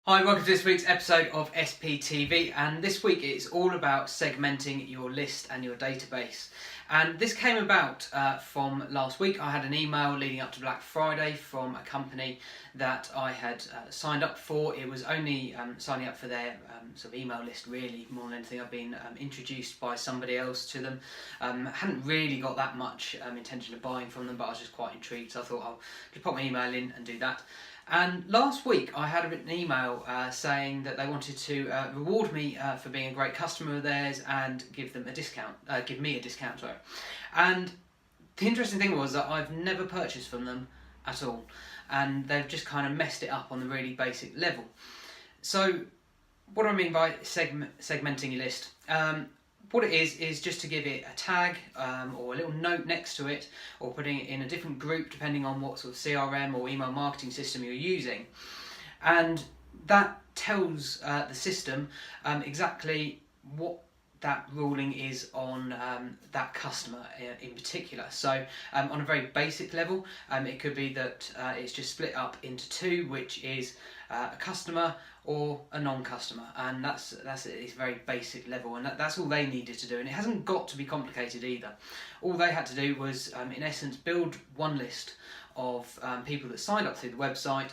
Hi, welcome to this week's episode of SPTV, and this week it's all about segmenting your list and your database. And this came about from last week. I had an email leading up to Black Friday from a company that I had signed up for. It was only signing up for their sort of email list, really, more than anything. I've been introduced by somebody else to them. Hadn't really got that much intention of buying from them, but I was just quite intrigued, so I thought I'll just pop my email in and do that. And last week I had an email saying that they wanted to reward me for being a great customer of theirs and give them a discount, give me a discount, sorry. And the interesting thing was that I've never purchased from them at all, and they've just kind of messed it up on the really basic level. So what do I mean by segmenting your list? What it is just to give it a tag or a little note next to it, or putting it in a different group depending on what sort of CRM or email marketing system you're using. And that tells the system exactly what that ruling is on that customer in particular. So on a very basic level, it could be that it's just split up into two, which is a customer or a non-customer, and that's it. It's a very basic level, and that's all they needed to do, and it hasn't got to be complicated either. All they had to do was in essence build one list of people that signed up through the website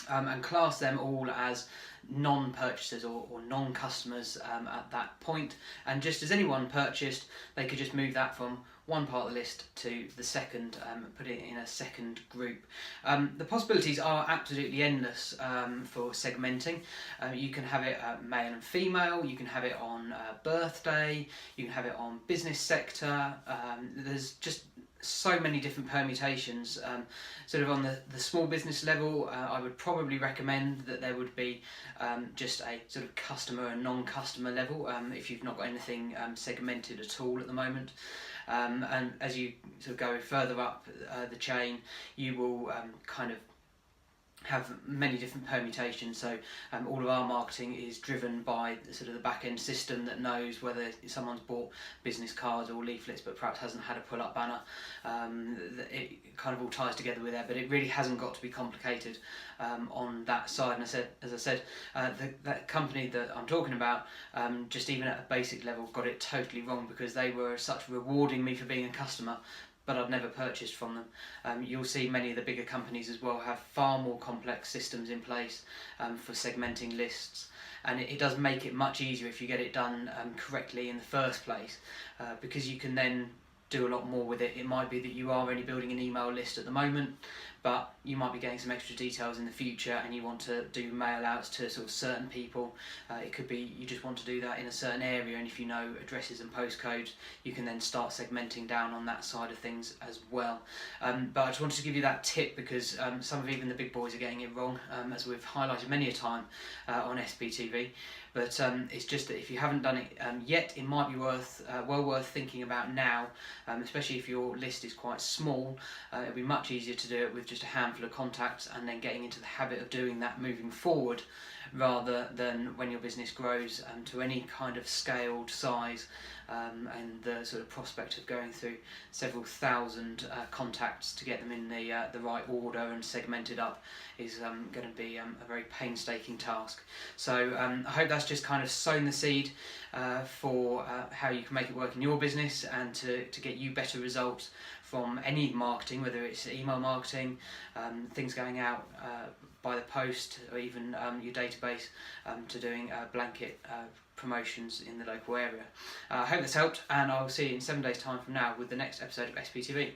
and class them all as non-purchasers or non-customers at that point, and just as anyone purchased, they could just move that from one part of the list to the second, put it in a second group. The possibilities are absolutely endless for segmenting. You can have it male and female, you can have it on birthday, you can have it on business sector. There's just so many different permutations. Sort of on the small business level, I would probably recommend that there would be just a sort of customer and non-customer level if you've not got anything segmented at all at the moment. And as you sort of go further up the chain, you will kind of have many different permutations. So all of our marketing is driven by sort of the back-end system that knows whether someone's bought business cards or leaflets but perhaps hasn't had a pull-up banner. It kind of all ties together with that, but it really hasn't got to be complicated on that side. And as I said, that company that I'm talking about, just even at a basic level, got it totally wrong, because they were such rewarding me for being a customer, but I've never purchased from them. You'll see many of the bigger companies as well have far more complex systems in place for segmenting lists, and it does make it much easier if you get it done correctly in the first place, because you can then do a lot more with it. It might be that you are only building an email list at the moment, but you might be getting some extra details in the future and you want to do mail outs to sort of certain people. It could be you just want to do that in a certain area, and if you know addresses and postcodes, you can then start segmenting down on that side of things as well. But I just wanted to give you that tip because some of even the big boys are getting it wrong, as we've highlighted many a time on SPTV. But it's just that if you haven't done it yet, it might be well worth thinking about now, especially if your list is quite small. It'll be much easier to do it with just a handful of contacts, and then getting into the habit of doing that moving forward, rather than when your business grows to any kind of scaled size, and the sort of prospect of going through several thousand contacts to get them in the right order and segmented up is going to be a very painstaking task. So I hope that's just kind of sown the seed for how you can make it work in your business, and to get you better results from any marketing, whether it's email marketing, things going out by the post, or even your database, to doing blanket promotions in the local area. I hope this helped, and I'll see you in 7 days' time from now with the next episode of SPTV.